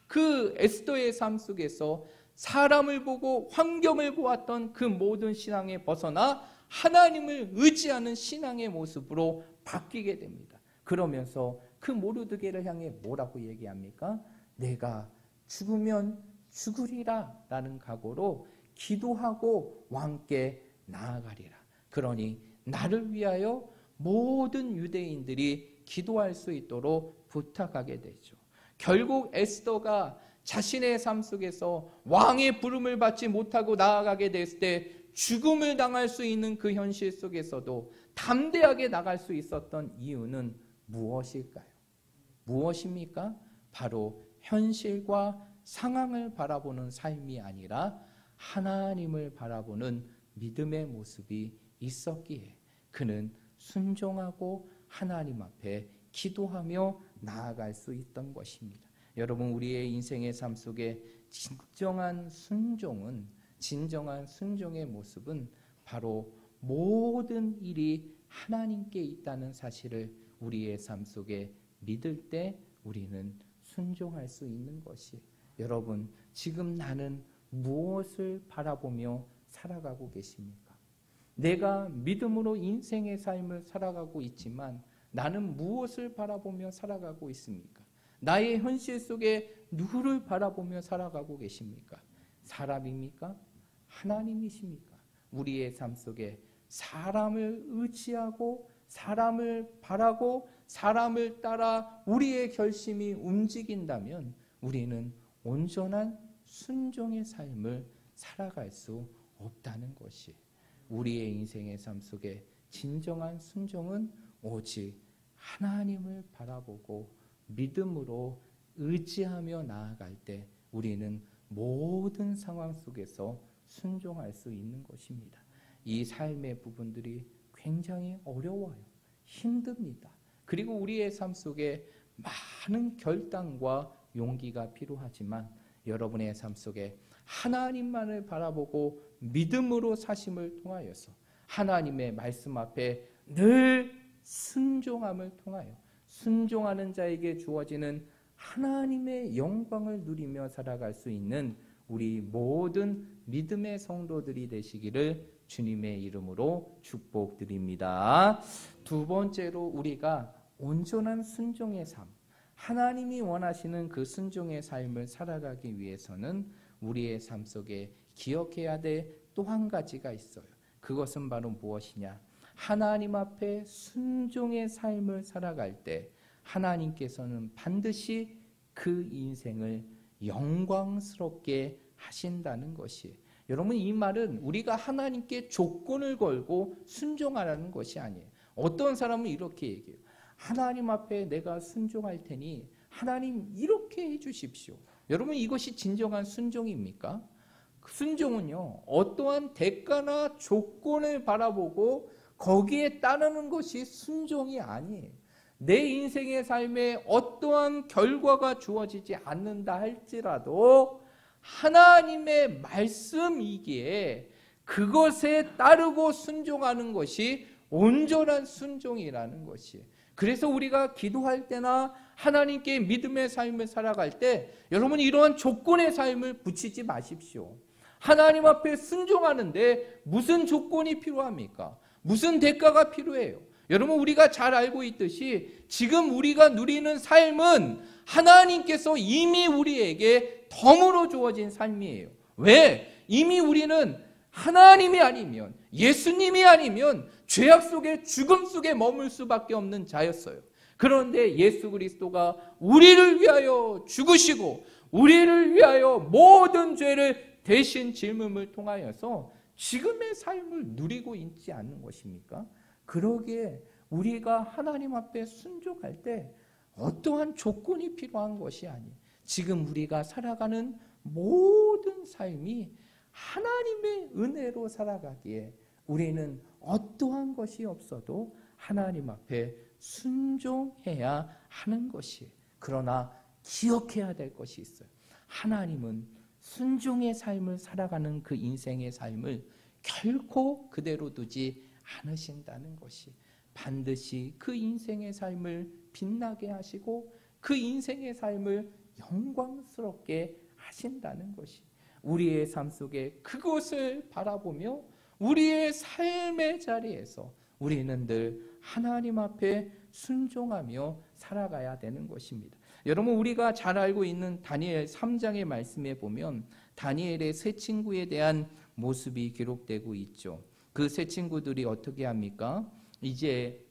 그 에스더의 삶 속에서 사람을 보고 환경을 보았던 그 모든 신앙에 벗어나 하나님을 의지하는 신앙의 모습으로 바뀌게 됩니다. 그러면서 그 모르드게를 향해 뭐라고 얘기합니까? 내가 죽으면 죽으리라 라는 각오로 기도하고 왕께 나아가리라. 그러니 나를 위하여 모든 유대인들이 기도할 수 있도록 부탁하게 되죠. 결국 에스더가 자신의 삶 속에서 왕의 부름을 받지 못하고 나아가게 됐을 때 죽음을 당할 수 있는 그 현실 속에서도 담대하게 나갈 수 있었던 이유는 무엇일까요? 무엇입니까? 바로 현실과 상황을 바라보는 삶이 아니라 하나님을 바라보는 믿음의 모습이 있었기에 그는 순종하고 하나님 앞에 기도하며 나아갈 수 있던 것입니다. 여러분, 우리의 인생의 삶 속에 진정한 순종의 모습은 바로 모든 일이 하나님께 있다는 사실을 우리의 삶 속에 믿을 때 우리는 순종할 수 있는 것이, 여러분, 지금 나는 무엇을 바라보며 살아가고 계십니까? 내가 믿음으로 인생의 삶을 살아가고 있지만 나는 무엇을 바라보며 살아가고 있습니까? 나의 현실 속에 누구를 바라보며 살아가고 계십니까? 사람입니까? 하나님이십니까? 우리의 삶 속에 사람을 의지하고 사람을 바라고 사람을 따라 우리의 결심이 움직인다면 우리는 온전한 순종의 삶을 살아갈 수 없다는 것이, 우리의 인생의 삶 속에 진정한 순종은 오직 하나님을 바라보고 믿음으로 의지하며 나아갈 때 우리는 모든 상황 속에서 순종할 수 있는 것입니다. 이 삶의 부분들이 굉장히 어려워요. 힘듭니다. 그리고 우리의 삶 속에 많은 결단과 용기가 필요하지만 여러분의 삶 속에 하나님만을 바라보고 믿음으로 사심을 통하여서 하나님의 말씀 앞에 늘 순종함을 통하여 순종하는 자에게 주어지는 하나님의 영광을 누리며 살아갈 수 있는 우리 모든 믿음의 성도들이 되시기를 주님의 이름으로 축복드립니다. 두 번째로 우리가 온전한 순종의 삶, 하나님이 원하시는 그 순종의 삶을 살아가기 위해서는 우리의 삶 속에 기억해야 될 또 한 가지가 있어요. 그것은 바로 무엇이냐? 하나님 앞에 순종의 삶을 살아갈 때 하나님께서는 반드시 그 인생을 영광스럽게 하신다는 것이, 여러분, 이 말은 우리가 하나님께 조건을 걸고 순종하라는 것이 아니에요. 어떤 사람은 이렇게 얘기해요. 하나님 앞에 내가 순종할 테니 하나님 이렇게 해 주십시오. 여러분, 이것이 진정한 순종입니까? 순종은요, 어떠한 대가나 조건을 바라보고 거기에 따르는 것이 순종이 아니에요. 내 인생의 삶에 어떠한 결과가 주어지지 않는다 할지라도 하나님의 말씀이기에 그것에 따르고 순종하는 것이 온전한 순종이라는 것이에요. 그래서 우리가 기도할 때나 하나님께 믿음의 삶을 살아갈 때 여러분, 이러한 조건의 삶을 붙이지 마십시오. 하나님 앞에 순종하는데 무슨 조건이 필요합니까? 무슨 대가가 필요해요? 여러분, 우리가 잘 알고 있듯이 지금 우리가 누리는 삶은 하나님께서 이미 우리에게 덤으로 주어진 삶이에요. 왜? 이미 우리는 하나님이 아니면, 예수님이 아니면 죄악 속에, 죽음 속에 머물 수밖에 없는 자였어요. 그런데 예수 그리스도가 우리를 위하여 죽으시고 우리를 위하여 모든 죄를 대신 짊음을 통하여서 지금의 삶을 누리고 있지 않는 것입니까? 그러기에 우리가 하나님 앞에 순종할 때 어떠한 조건이 필요한 것이 아니에요. 지금 우리가 살아가는 모든 삶이 하나님의 은혜로 살아가기에 우리는 어떠한 것이 없어도 하나님 앞에 순종해야 하는 것이에요. 그러나 기억해야 될 것이 있어요. 하나님은 순종의 삶을 살아가는 그 인생의 삶을 결코 그대로 두지 않으신다는 것이, 반드시 그 인생의 삶을 빛나게 하시고 그 인생의 삶을 영광스럽게 하신다는 것이, 우리의 삶 속에 그것을 바라보며 우리의 삶의 자리에서 우리는 늘 하나님 앞에 순종하며 살아가야 되는 것입니다. 여러분, 우리가 잘 알고 있는 다니엘 3장의 말씀에 보면 다니엘의 세 친구에 대한 모습이 기록되고 있죠. 그 세 친구들이 어떻게 합니까? 이제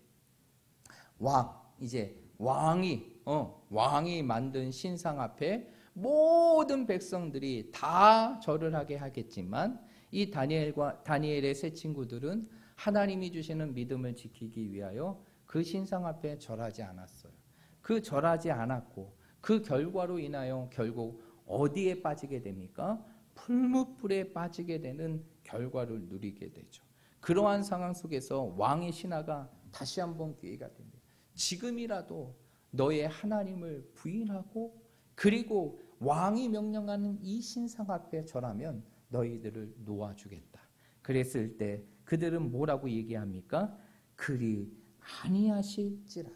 왕이 왕이 만든 신상 앞에 모든 백성들이 다 절을 하게 하겠지만 이 다니엘의 세 친구들은 하나님이 주시는 믿음을 지키기 위하여 그 신상 앞에 절하지 않았어요. 그 절하지 않았고 그 결과로 인하여 결국 어디에 빠지게 됩니까? 풀무불에 빠지게 되는 결과를 누리게 되죠. 그러한 상황 속에서 왕의 신하가 다시 한번 기회가 됩니다. 지금이라도 너의 하나님을 부인하고 그리고 왕이 명령하는 이 신상 앞에 절하면 너희들을 놓아주겠다. 그랬을 때 그들은 뭐라고 얘기합니까? 그리 아니하실지라도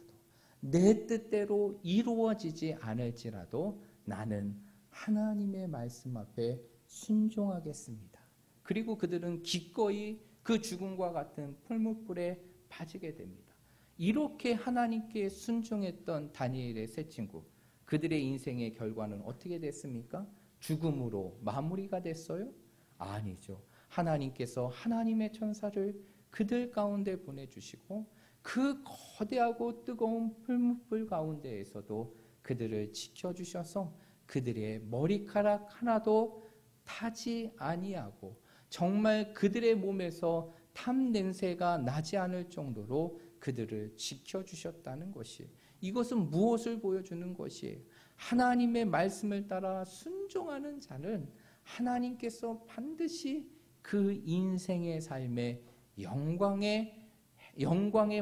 내 뜻대로 이루어지지 않을지라도 나는 하나님의 말씀 앞에 순종하겠습니다. 그리고 그들은 기꺼이 그 죽음과 같은 풀무불에 빠지게 됩니다. 이렇게 하나님께 순종했던 다니엘의 세 친구, 그들의 인생의 결과는 어떻게 됐습니까? 죽음으로 마무리가 됐어요? 아니죠. 하나님께서 하나님의 천사를 그들 가운데 보내주시고 그 거대하고 뜨거운 풀무불 가운데에서도 그들을 지켜주셔서 그들의 머리카락 하나도 타지 아니하고 정말 그들의 몸에서 탐 냄새가 나지 않을 정도로 그들을 지켜주셨다는 것이, 이것은 무엇을 보여주는 것이에요? 하나님의 말씀을 따라 순종하는 자는 하나님께서 반드시 그 인생의 삶에 영광의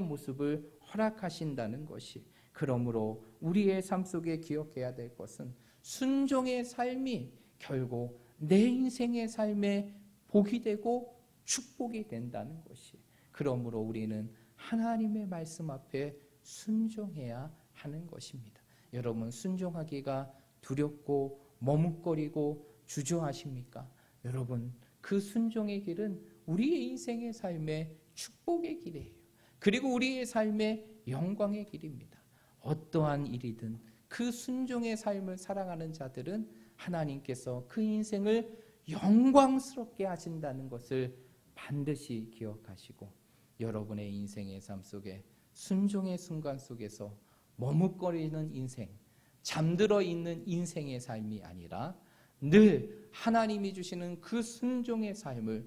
모습을 허락하신다는 것이, 그러므로 우리의 삶 속에 기억해야 될 것은 순종의 삶이 결국 내 인생의 삶에 복이 되고 축복이 된다는 것이, 그러므로 우리는 하나님의 말씀 앞에 순종해야 하는 것입니다. 여러분, 순종하기가 두렵고 머뭇거리고 주저하십니까? 여러분, 그 순종의 길은 우리의 인생의 삶의 축복의 길이에요. 그리고 우리의 삶의 영광의 길입니다. 어떠한 일이든 그 순종의 삶을 살아가는 자들은 하나님께서 그 인생을 영광스럽게 하신다는 것을 반드시 기억하시고, 여러분의 인생의 삶 속에 순종의 순간 속에서 머뭇거리는 인생, 잠들어 있는 인생의 삶이 아니라 늘 하나님이 주시는 그 순종의 삶을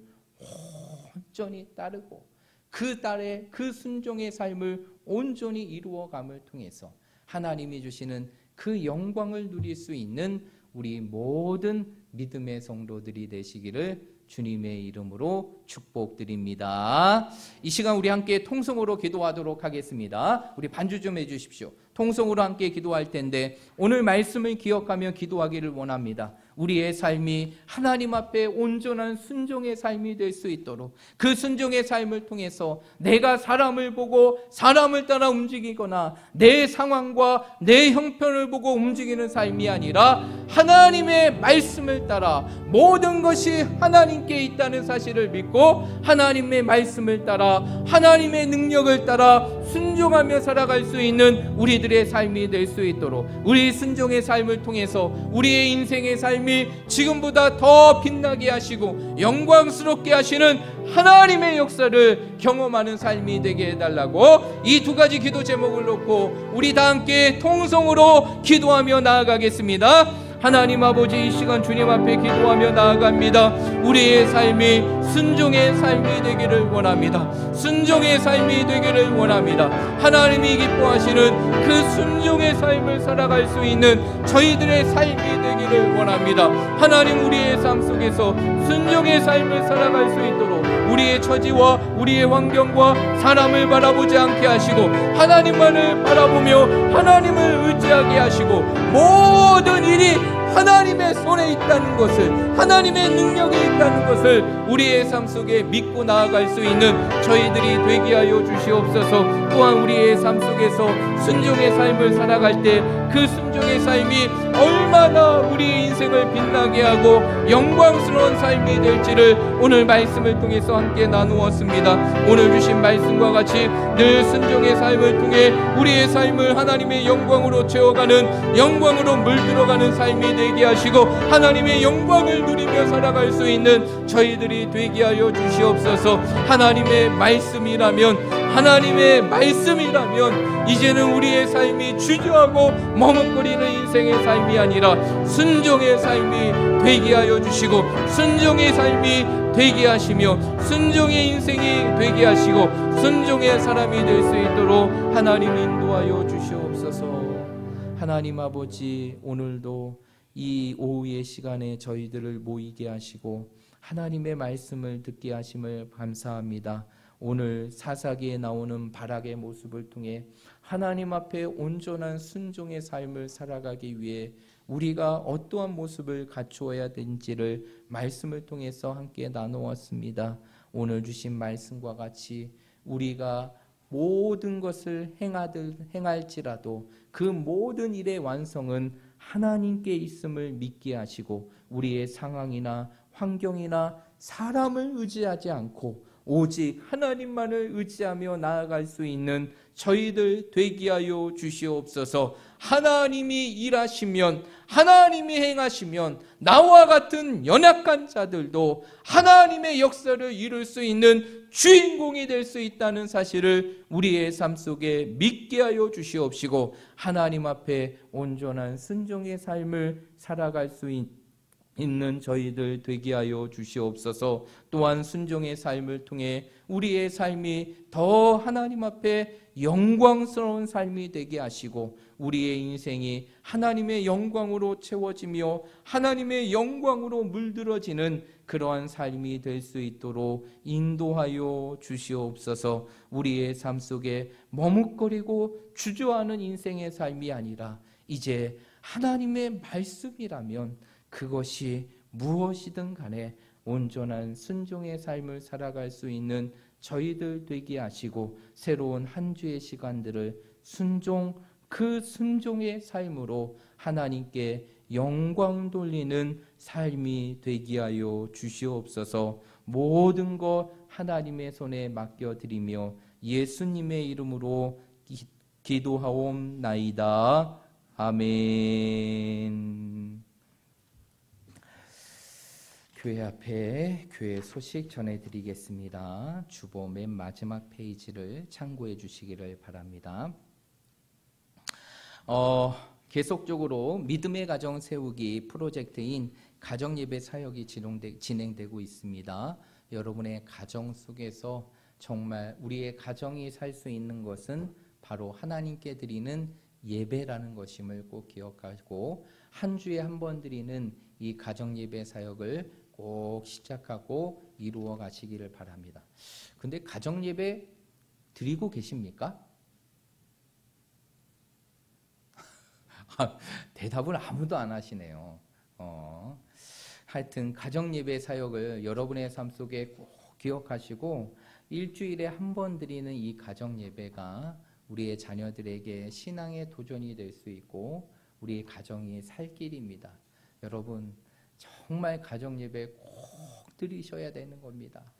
온전히 따르고 그 순종의 삶을 온전히 이루어감을 통해서 하나님이 주시는 그 영광을 누릴 수 있는 우리 모든 믿음의 성도들이 되시기를 주님의 이름으로 축복드립니다. 이 시간 우리 함께 통성으로 기도하도록 하겠습니다. 우리 반주 좀 해주십시오. 통성으로 함께 기도할 텐데 오늘 말씀을 기억하며 기도하기를 원합니다. 우리의 삶이 하나님 앞에 온전한 순종의 삶이 될 수 있도록, 그 순종의 삶을 통해서 내가 사람을 보고 사람을 따라 움직이거나 내 상황과 내 형편을 보고 움직이는 삶이 아니라 하나님의 말씀을 따라 모든 것이 하나님께 있다는 사실을 믿고 하나님의 말씀을 따라 하나님의 능력을 따라 순종하며 살아갈 수 있는 우리들의 삶이 될 수 있도록, 우리 순종의 삶을 통해서 우리의 인생의 삶이 지금보다 더 빛나게 하시고 영광스럽게 하시는 하나님의 역사를 경험하는 삶이 되게 해달라고, 이 두 가지 기도 제목을 놓고 우리 다 함께 통성으로 기도하며 나아가겠습니다. 하나님 아버지, 이 시간 주님 앞에 기도하며 나아갑니다. 우리의 삶이 순종의 삶이 되기를 원합니다. 순종의 삶이 되기를 원합니다. 하나님이 기뻐하시는 그 순종의 삶을 살아갈 수 있는 저희들의 삶이 되기를 원합니다. 하나님, 우리의 삶 속에서 순종의 삶을 살아갈 수 있도록 우리의 처지와 우리의 환경과 사람을 바라보지 않게 하시고 하나님만을 바라보며 하나님을 의지하게 하시고 모든 일이 하나님의 손에 있다는 것을, 하나님의 능력에 있다는 것을 우리의 삶 속에 믿고 나아갈 수 있는 저희들이 되게 하여 주시옵소서. 또한 우리의 삶 속에서 순종의 삶을 살아갈 때 그 순종의 삶이 얼마나 우리의 인생을 빛나게 하고 영광스러운 삶이 될지를 오늘 말씀을 통해서 함께 나누었습니다. 오늘 주신 말씀과 같이 늘 순종의 삶을 통해 우리의 삶을 하나님의 영광으로 채워가는, 영광으로 물들어가는 삶이 되게 하시고 하나님의 영광을 누리며 살아갈 수 있는 저희들이 되게 하여 주시옵소서. 하나님의 말씀이라면 하나님의 말씀이라면 이제는 우리의 삶이 주저하고 머뭇거리는 인생의 삶이 아니라 순종의 삶이 되게 하여 주시고, 순종의 삶이 되게 하시며, 순종의 인생이 되게 하시고, 순종의 사람이 될 수 있도록 하나님 인도하여 주시옵소서. 하나님 아버지, 오늘도 이 오후의 시간에 저희들을 모이게 하시고 하나님의 말씀을 듣게 하심을 감사합니다. 오늘 사사기에 나오는 바락의 모습을 통해 하나님 앞에 온전한 순종의 삶을 살아가기 위해 우리가 어떠한 모습을 갖추어야 되는지를 말씀을 통해서 함께 나누었습니다. 오늘 주신 말씀과 같이 우리가 모든 것을 행할지라도 그 모든 일의 완성은 하나님께 있음을 믿게 하시고, 우리의 상황이나 환경이나 사람을 의지하지 않고 오직 하나님만을 의지하며 나아갈 수 있는 저희들 되게 하여 주시옵소서. 하나님이 일하시면, 하나님이 행하시면 나와 같은 연약한 자들도 하나님의 역사를 이룰 수 있는 주인공이 될 수 있다는 사실을 우리의 삶 속에 믿게 하여 주시옵시고, 하나님 앞에 온전한 순종의 삶을 살아갈 수 있는 저희들 되게 하여 주시옵소서. 또한 순종의 삶을 통해 우리의 삶이 더 하나님 앞에 영광스러운 삶이 되게 하시고, 우리의 인생이 하나님의 영광으로 채워지며 하나님의 영광으로 물들어지는 그러한 삶이 될 수 있도록 인도하여 주시옵소서. 우리의 삶 속에 머뭇거리고 주저하는 인생의 삶이 아니라 이제 하나님의 말씀이라면 그것이 무엇이든 간에 온전한 순종의 삶을 살아갈 수 있는 저희들 되게 하시고, 새로운 한 주의 시간들을 그 순종의 삶으로 하나님께 영광 돌리는 삶이 되게 하여 주시옵소서. 모든 것 하나님의 손에 맡겨드리며 예수님의 이름으로 기도하옵나이다. 아멘. 교회 앞에 교회 소식 전해드리겠습니다. 주보 맨 마지막 페이지를 참고해 주시기를 바랍니다. 계속적으로 믿음의 가정 세우기 프로젝트인 가정예배 사역이 진행되고 있습니다. 여러분의 가정 속에서 정말 우리의 가정이 살 수 있는 것은 바로 하나님께 드리는 예배라는 것임을 꼭 기억하고, 한 주에 한 번 드리는 이 가정예배 사역을 꼭 시작하고 이루어 가시기를 바랍니다. 근데 가정예배 드리고 계십니까? 대답을 아무도 안 하시네요. 하여튼 가정예배 사역을 여러분의 삶 속에 꼭 기억하시고, 일주일에 한 번 드리는 이 가정예배가 우리의 자녀들에게 신앙의 도전이 될 수 있고 우리의 가정이 살 길입니다. 여러분 정말 가정예배 꼭 드리셔야 되는 겁니다.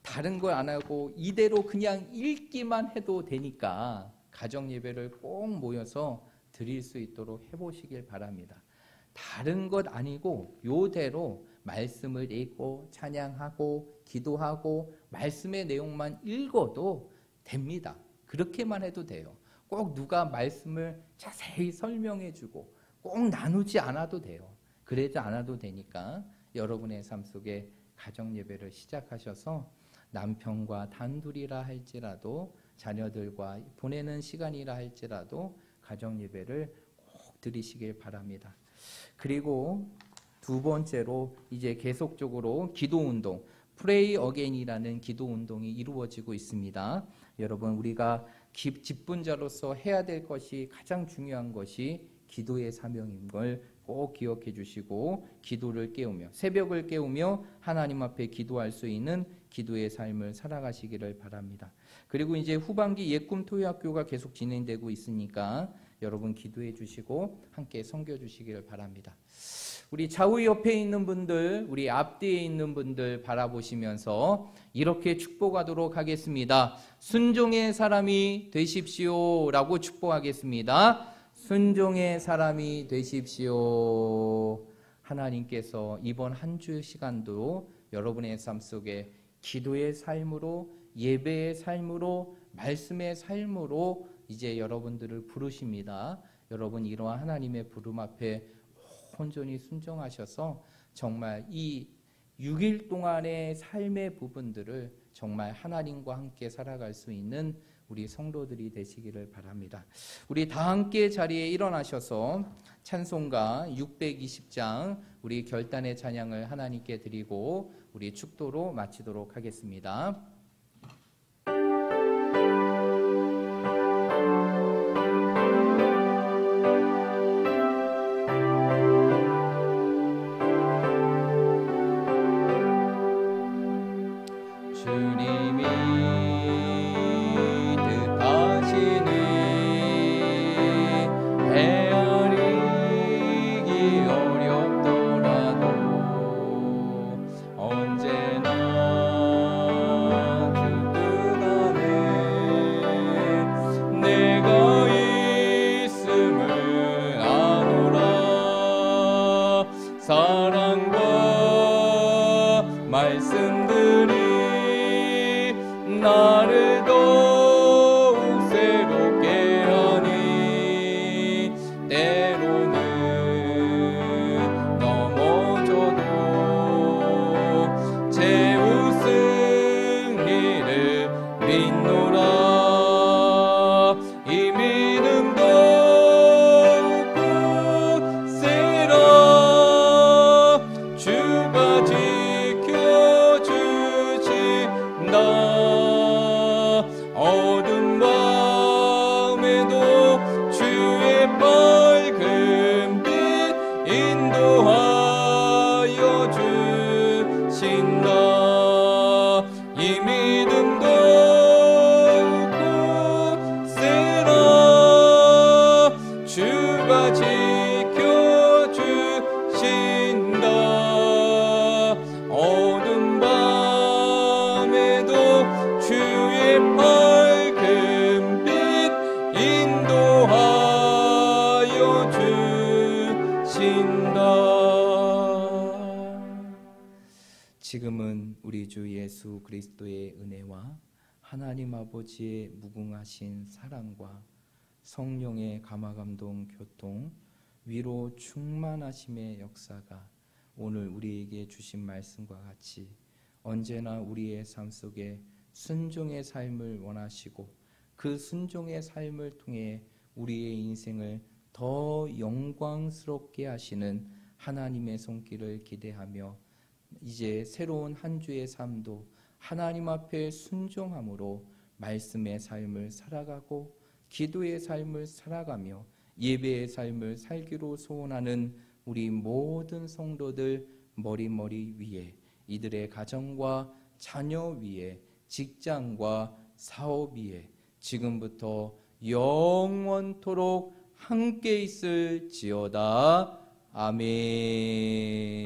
다른 걸 안 하고 이대로 그냥 읽기만 해도 되니까 가정예배를 꼭 모여서 드릴 수 있도록 해보시길 바랍니다. 다른 것 아니고 요대로 말씀을 읽고 찬양하고 기도하고 말씀의 내용만 읽어도 됩니다. 그렇게만 해도 돼요. 꼭 누가 말씀을 자세히 설명해주고 꼭 나누지 않아도 돼요. 그러지 않아도 되니까 여러분의 삶 속에 가정예배를 시작하셔서 남편과 단둘이라 할지라도 자녀들과 보내는 시간이라 할지라도 가정예배를 꼭 드리시길 바랍니다. 그리고 두 번째로 이제 계속적으로 기도운동, Pray Again이라는 기도운동이 이루어지고 있습니다. 여러분 우리가 직분자로서 해야 될 것이 가장 중요한 것이 기도의 사명인 걸 꼭 기억해 주시고 기도를 깨우며 새벽을 깨우며 하나님 앞에 기도할 수 있는 기도의 삶을 살아가시기를 바랍니다. 그리고 이제 후반기 예꿈 토요학교가 계속 진행되고 있으니까 여러분 기도해 주시고 함께 섬겨 주시기를 바랍니다. 우리 좌우 옆에 있는 분들, 우리 앞뒤에 있는 분들 바라보시면서 이렇게 축복하도록 하겠습니다. 순종의 사람이 되십시오 라고 축복하겠습니다. 순종의 사람이 되십시오. 하나님께서 이번 한 주 시간도 여러분의 삶 속에 기도의 삶으로 예배의 삶으로 말씀의 삶으로 이제 여러분들을 부르십니다. 여러분 이러한 하나님의 부름 앞에 온전히 순종하셔서 정말 이 6일 동안의 삶의 부분들을 정말 하나님과 함께 살아갈 수 있는 우리 성도들이 되시기를 바랍니다. 우리 다 함께 자리에 일어나셔서 찬송가 620장 우리 결단의 찬양을 하나님께 드리고 우리 축도로 마치도록 하겠습니다. 나를 더욱 새롭게 하니 때로는 넘어져도 최후 승리를 믿노라. 이 믿음 더욱 굳세라. 주가 지켜주신다. 어두운 밤에도 주의 밝은 빛 인도하여 주신다. 이 믿음 더욱 굳세라. 주가 지켜주신다. 어두운 밤에도 주의 밝은 빛 인도하여 주신다. 지금은 우리 주 예수 그리스도의 은혜와 하나님 아버지의 무궁하신 사랑과 성령의 감화감동 교통 위로 충만하심의 역사가 오늘 우리에게 주신 말씀과 같이 언제나 우리의 삶 속에 순종의 삶을 원하시고 그 순종의 삶을 통해 우리의 인생을 더 영광스럽게 하시는 하나님의 손길을 기대하며 이제 새로운 한 주의 삶도 하나님 앞에 순종함으로 말씀의 삶을 살아가고 기도의 삶을 살아가며 예배의 삶을 살기로 소원하는 우리 모든 성도들 머리머리 위에 이들의 가정과 자녀 위에 직장과 사업 위에 지금부터 영원토록 함께 있을지어다. 아멘.